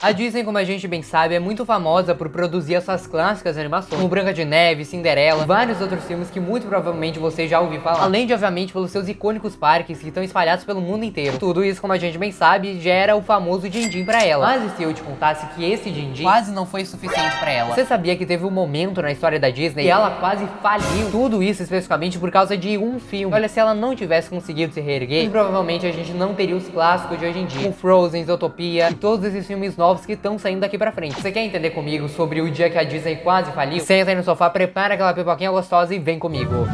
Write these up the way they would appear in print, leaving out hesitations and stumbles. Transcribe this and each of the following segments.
A Disney, como a gente bem sabe, é muito famosa por produzir essas clássicas animações, como Branca de Neve, Cinderela, vários outros filmes que muito provavelmente você já ouviu falar. Além de, obviamente, pelos seus icônicos parques que estão espalhados pelo mundo inteiro. Tudo isso, como a gente bem sabe, gera o famoso din-din pra ela. Mas e se eu te contasse que esse din-din quase não foi suficiente pra ela? Você sabia que teve um momento na história da Disney que ela quase faliu? Tudo isso especificamente por causa de um filme. Olha, se ela não tivesse conseguido se reerguer, provavelmente a gente não teria os clássicos de hoje em dia, como Frozen, Zootopia e todos esses filmes novos que estão saindo daqui pra frente. Você quer entender comigo sobre o dia que a Disney quase faliu? Senta aí no sofá, prepara aquela pipoquinha gostosa e vem comigo.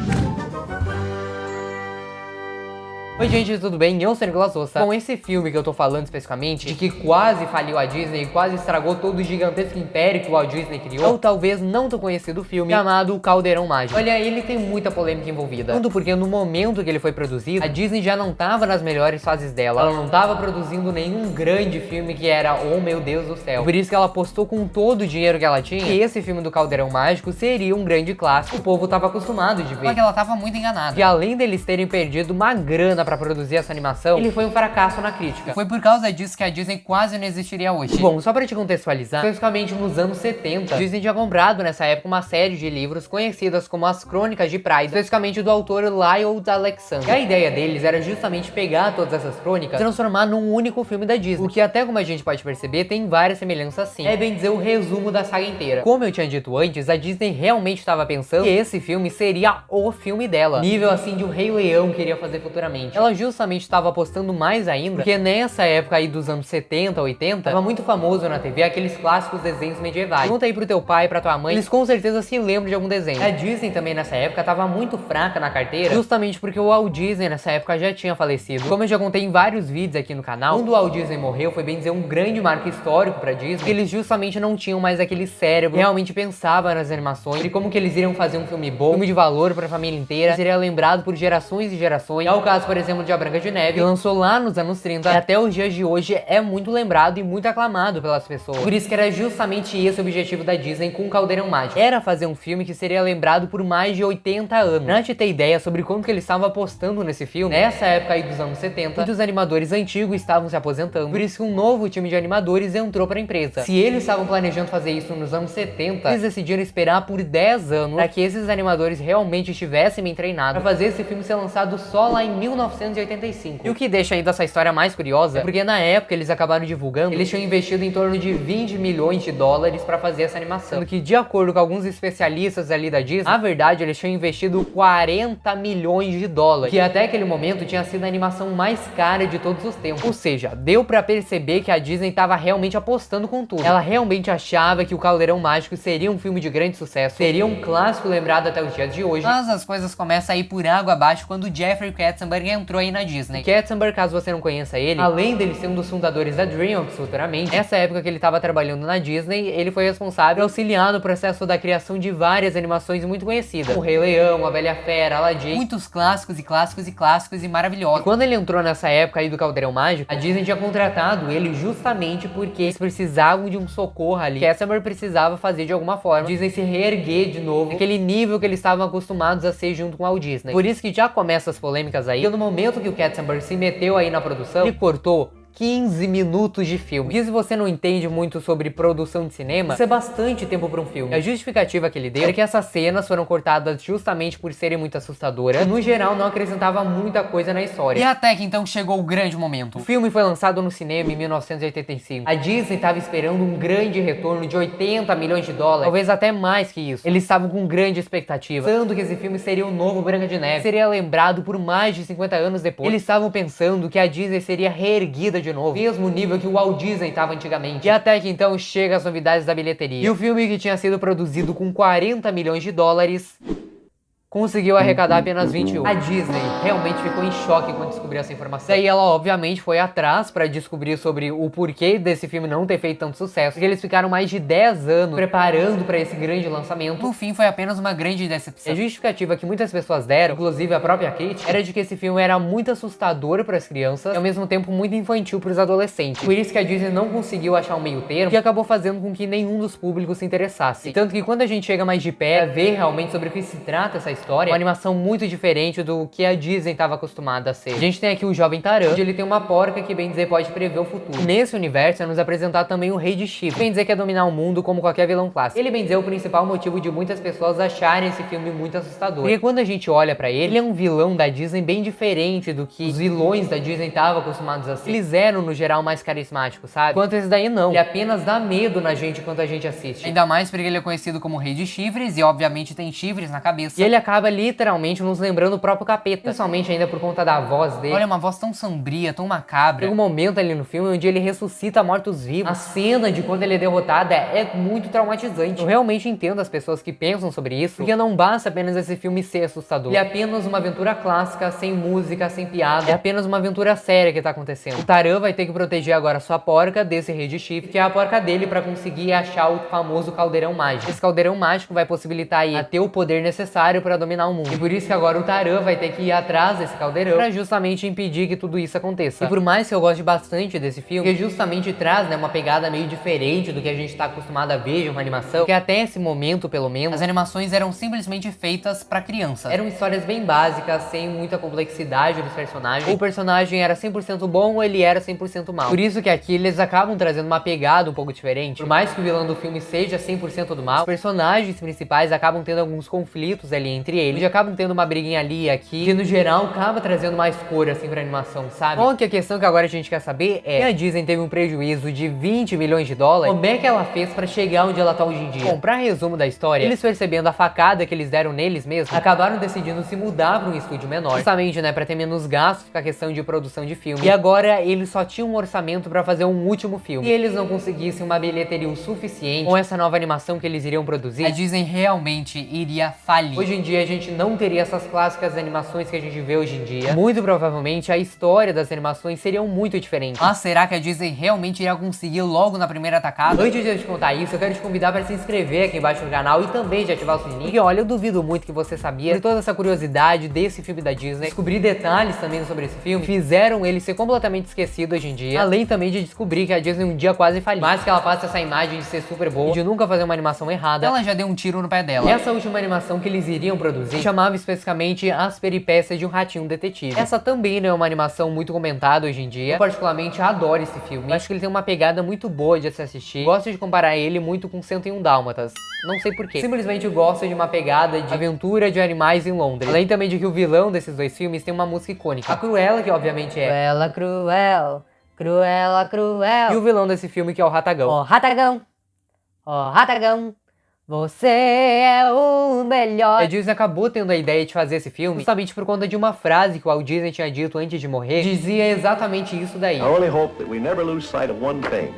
Oi gente, tudo bem? Eu sou o Nicolas Souza. Com esse filme que eu tô falando especificamente, de que quase faliu a Disney, quase estragou todo o gigantesco império que o Walt Disney criou, ou talvez não tão conhecido filme, chamado O Caldeirão Mágico. Olha, ele tem muita polêmica envolvida. Tanto porque no momento que ele foi produzido, a Disney já não tava nas melhores fases dela. Ela não tava produzindo nenhum grande filme que era, oh meu Deus do céu. Por isso que ela apostou com todo o dinheiro que ela tinha que esse filme do Caldeirão Mágico seria um grande clássico. O povo tava acostumado de ver. Só que ela tava muito enganada. E além deles terem perdido uma grana pra produzir essa animação, ele foi um fracasso na crítica. Foi por causa disso que a Disney quase não existiria hoje. Bom, só pra te contextualizar, especificamente nos anos 70, a Disney tinha comprado nessa época uma série de livros conhecidas como As Crônicas de Pride, especificamente do autor Lyle Alexander. E a ideia deles era justamente pegar todas essas crônicas e transformar num único filme da Disney, o que até, como a gente pode perceber, tem várias semelhanças sim. É bem dizer o resumo da saga inteira. Como eu tinha dito antes, a Disney realmente estava pensando que esse filme seria o filme dela, nível assim de o Rei Leão queria fazer futuramente. Ela justamente estava apostando mais ainda, porque nessa época aí dos anos 70, 80, tava muito famoso na TV aqueles clássicos desenhos medievais. Pergunta aí pro teu pai, pra tua mãe, eles com certeza se lembram de algum desenho. A Disney também nessa época tava muito fraca na carteira, justamente porque o Walt Disney nessa época já tinha falecido. Como eu já contei em vários vídeos aqui no canal, quando o Walt Disney morreu, foi bem dizer um grande marco histórico pra Disney, porque eles justamente não tinham mais aquele cérebro que realmente pensava nas animações e como que eles iriam fazer um filme bom, um filme de valor pra família inteira, que seria lembrado por gerações e gerações. É o caso, por exemplo, de A Branca de Neve, que lançou lá nos anos 30 e até os dias de hoje é muito lembrado e muito aclamado pelas pessoas. Por isso que era justamente esse o objetivo da Disney com o Caldeirão Mágico. Era fazer um filme que seria lembrado por mais de 80 anos. Pra te ter ideia sobre quanto que eles estavam apostando nesse filme, nessa época aí dos anos 70, muitos animadores antigos estavam se aposentando. Por isso que um novo time de animadores entrou pra empresa. Se eles estavam planejando fazer isso nos anos 70, eles decidiram esperar por 10 anos para que esses animadores realmente estivessem bem treinados pra fazer esse filme ser lançado só lá em 1985. E o que deixa ainda essa história mais curiosa é porque na época eles acabaram divulgando, eles tinham investido em torno de 20 milhões de dólares pra fazer essa animação. Sendo que, de acordo com alguns especialistas ali da Disney, na verdade eles tinham investido 40 milhões de dólares, que até aquele momento tinha sido a animação mais cara de todos os tempos. Ou seja, deu pra perceber que a Disney tava realmente apostando com tudo. Ela realmente achava que o Caldeirão Mágico seria um filme de grande sucesso, seria um clássico lembrado até os dias de hoje. Mas as coisas começam a ir por água abaixo quando o Jeffrey Katzenberg entrou aí na Disney. Katzenberg, caso você não conheça ele, além dele ser um dos fundadores da DreamWorks futuramente, nessa época que ele estava trabalhando na Disney, ele foi responsável por auxiliar no processo da criação de várias animações muito conhecidas, o Rei Leão, A Bela e a Fera, Aladdin, muitos clássicos e clássicos e clássicos e maravilhosos. E quando ele entrou nessa época aí do Caldeirão Mágico, a Disney tinha contratado ele justamente porque eles precisavam de um socorro ali, que Katzenberg precisava fazer de alguma forma, a Disney se reerguer de novo, aquele nível que eles estavam acostumados a ser junto com a Walt Disney. Por isso que já começam as polêmicas aí, e no momento que o Katzenberg se meteu aí na produção, ele cortou 15 minutos de filme. E se você não entende muito sobre produção de cinema, isso é bastante tempo para um filme. A justificativa que ele deu é que essas cenas foram cortadas justamente por serem muito assustadoras e, no geral, não acrescentava muita coisa na história. E até que então chegou o grande momento. O filme foi lançado no cinema em 1985. A Disney estava esperando um grande retorno de 80 milhões de dólares, talvez até mais que isso. Eles estavam com grande expectativa, pensando que esse filme seria o novo Branca de Neve, seria lembrado por mais de 50 anos depois. Eles estavam pensando que a Disney seria reerguida de novo, mesmo nível que o Walt Disney estava antigamente. E até que então chega as novidades da bilheteria. E o filme, que tinha sido produzido com 40 milhões de dólares, conseguiu arrecadar apenas 21. A Disney realmente ficou em choque quando descobriu essa informação. Daí ela obviamente foi atrás pra descobrir sobre o porquê desse filme não ter feito tanto sucesso, porque eles ficaram mais de 10 anos preparando pra esse grande lançamento. No fim foi apenas uma grande decepção. A justificativa que muitas pessoas deram, inclusive a própria crítica, era de que esse filme era muito assustador pras crianças e ao mesmo tempo muito infantil pros adolescentes. Por isso que a Disney não conseguiu achar um meio termo, que acabou fazendo com que nenhum dos públicos se interessasse. E tanto que quando a gente chega mais de pé a ver realmente sobre o que se trata essa história, história, uma animação muito diferente do que a Disney estava acostumada a ser. A gente tem aqui o jovem Taran, onde ele tem uma porca que, bem dizer, pode prever o futuro. Nesse universo é nos apresentar também o Rei de Chifre, bem dizer que é dominar o mundo como qualquer vilão clássico. Ele, bem dizer, é o principal motivo de muitas pessoas acharem esse filme muito assustador. Porque quando a gente olha pra ele, ele é um vilão da Disney bem diferente do que os vilões da Disney estavam acostumados a ser. Eles eram, no geral, mais carismáticos, sabe? Enquanto esse daí não. Ele apenas dá medo na gente enquanto a gente assiste. Ainda mais porque ele é conhecido como Rei de Chifres e, obviamente, tem chifres na cabeça. E ele acaba literalmente nos lembrando o próprio capeta. Principalmente ainda por conta da voz dele. Olha, uma voz tão sombria, tão macabra. Tem um momento ali no filme onde ele ressuscita mortos-vivos. A cena de quando ele é derrotado é muito traumatizante. Eu realmente entendo as pessoas que pensam sobre isso, porque não basta apenas esse filme ser assustador. Ele é apenas uma aventura clássica, sem música, sem piada. É apenas uma aventura séria que tá acontecendo. O Taran vai ter que proteger agora sua porca desse Rei de Chifre, que é a porca dele, pra conseguir achar o famoso caldeirão mágico. Esse caldeirão mágico vai possibilitar aí a ter o poder necessário pra dominar o mundo. E por isso que agora o Taran vai ter que ir atrás desse caldeirão pra justamente impedir que tudo isso aconteça. E por mais que eu goste bastante desse filme, que justamente traz, né, uma pegada meio diferente do que a gente tá acostumado a ver de uma animação, porque até esse momento, pelo menos, as animações eram simplesmente feitas pra crianças. Eram histórias bem básicas, sem muita complexidade dos personagens. Ou o personagem era 100% bom ou ele era 100% mal. Por isso que aqui eles acabam trazendo uma pegada um pouco diferente. Por mais que o vilão do filme seja 100% do mal, os personagens principais acabam tendo alguns conflitos ali entre eles. Eles acabam tendo uma briguinha ali e aqui, que no geral acaba trazendo mais cor assim pra animação, sabe? Bom, que a questão que agora a gente quer saber é: a Disney teve um prejuízo de 20 milhões de dólares, como é que ela fez pra chegar onde ela tá hoje em dia? Bom, pra resumo da história, eles percebendo a facada que eles deram neles mesmos, acabaram decidindo se mudar pra um estúdio menor, justamente, né, pra ter menos gastos com a questão de produção de filme. E agora eles só tinham um orçamento pra fazer um último filme. E eles não conseguissem uma bilheteria o suficiente com essa nova animação que eles iriam produzir, a Disney realmente iria falir. Hoje em dia a gente não teria essas clássicas animações que a gente vê hoje em dia. Muito provavelmente a história das animações seriam muito diferentes. Mas será que a Disney realmente iria conseguir logo na primeira atacada? Antes de eu te contar isso, eu quero te convidar para se inscrever aqui embaixo no canal e também de ativar o sininho. Porque olha, eu duvido muito que você sabia de toda essa curiosidade desse filme da Disney. Descobrir detalhes também sobre esse filme fizeram ele ser completamente esquecido hoje em dia. Além também de descobrir que a Disney um dia quase faliu. Mas que ela passa essa imagem de ser super boa e de nunca fazer uma animação errada, ela já deu um tiro no pé dela. Essa última animação que eles iriam produzir chamava especificamente As Peripécias de um Ratinho Detetive. Essa também não é uma animação muito comentada hoje em dia. Eu particularmente adoro esse filme. Eu acho que ele tem uma pegada muito boa de se assistir. Gosto de comparar ele muito com 101 Dálmatas. Não sei porquê. Simplesmente gosto de uma pegada de aventura de animais em Londres. Além também de que o vilão desses dois filmes tem uma música icônica. A Cruella, que obviamente é Cruella, Cruel, Cruella, Cruel. E o vilão desse filme que é o Ratagão. Ó, Ratagão, ó, Ratagão, você é o melhor. A Disney acabou tendo a ideia de fazer esse filme justamente por conta de uma frase que o Walt Disney tinha dito antes de morrer. Dizia exatamente isso daí. I only hope that we never lose sight of one thing.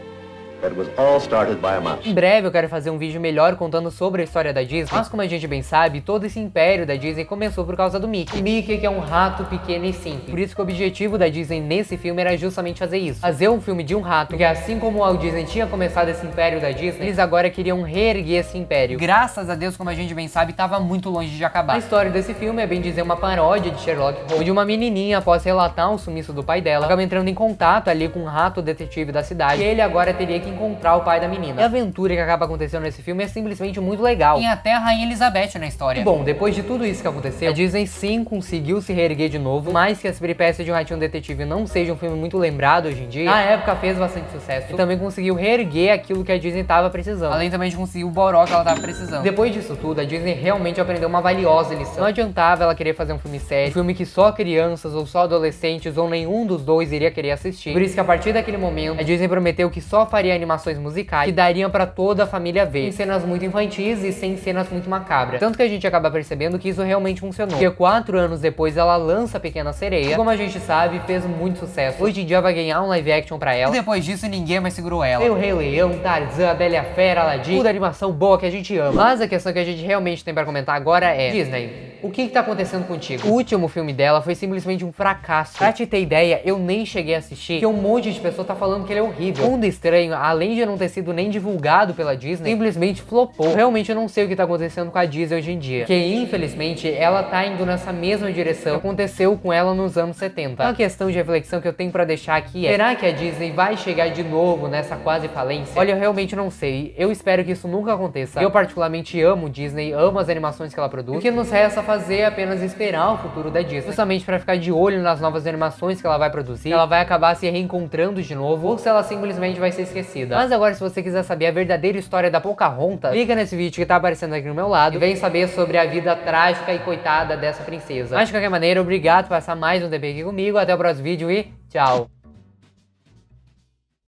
That was all started by a mouse. Em breve eu quero fazer um vídeo melhor contando sobre a história da Disney, mas como a gente bem sabe, todo esse império da Disney começou por causa do Mickey. E Mickey que é um rato pequeno e simples. Por isso que o objetivo da Disney nesse filme era justamente fazer isso. Fazer um filme de um rato, porque assim como o Walt Disney tinha começado esse império da Disney, eles agora queriam reerguer esse império. Graças a Deus, como a gente bem sabe, estava muito longe de acabar. A história desse filme é bem dizer uma paródia de Sherlock Holmes, onde uma menininha, após relatar o sumiço do pai dela, acaba entrando em contato ali com um rato detetive da cidade, e ele agora teria que encontrar o pai da menina. E a aventura que acaba acontecendo nesse filme é simplesmente muito legal. Tem até a Rainha Elizabeth na história. E bom, depois de tudo isso que aconteceu, a Disney sim conseguiu se reerguer de novo, mas que As Peripécias de um Ratinho Detetive não seja um filme muito lembrado hoje em dia, na época fez bastante sucesso e também conseguiu reerguer aquilo que a Disney tava precisando. Além também de conseguir o boró que ela tava precisando. Depois disso tudo, a Disney realmente aprendeu uma valiosa lição. Não adiantava ela querer fazer um filme sério, um filme que só crianças ou só adolescentes ou nenhum dos dois iria querer assistir. Por isso que a partir daquele momento, a Disney prometeu que só faria animações musicais que dariam pra toda a família ver, sem cenas muito infantis e sem cenas muito macabras. Tanto que a gente acaba percebendo que isso realmente funcionou. Porque 4 anos depois ela lança a Pequena Sereia, e como a gente sabe, fez muito sucesso. Hoje em dia vai ganhar um live action pra ela, e depois disso ninguém mais segurou ela. Tem o Rei Leão, Tarzan, a Bela e a Fera, Aladdin, tudo animação boa que a gente ama. Mas a questão que a gente realmente tem pra comentar agora é: Disney, o que tá acontecendo contigo? O último filme dela foi simplesmente um fracasso. Pra te ter ideia, eu nem cheguei a assistir, porque um monte de pessoa tá falando que ele é horrível. Mundo Estranho, além de não ter sido nem divulgado pela Disney, simplesmente flopou. Eu realmente não sei o que tá acontecendo com a Disney hoje em dia, porque infelizmente ela tá indo nessa mesma direção que aconteceu com ela nos anos 70. Uma questão de reflexão que eu tenho pra deixar aqui é: será que a Disney vai chegar de novo nessa quase falência? Olha, eu realmente não sei. Eu espero que isso nunca aconteça. Eu particularmente amo Disney, amo as animações que ela produz. O que nos resta fazer é apenas esperar o futuro da Disney, justamente pra ficar de olho nas novas animações que ela vai produzir, se ela vai acabar se reencontrando de novo, ou se ela simplesmente vai ser esquecida. Mas agora, se você quiser saber a verdadeira história da Pocahontas, clica nesse vídeo que tá aparecendo aqui no meu lado e vem saber sobre a vida trágica e coitada dessa princesa. Mas de qualquer maneira, obrigado por passar mais um tempo aqui comigo, até o próximo vídeo e tchau!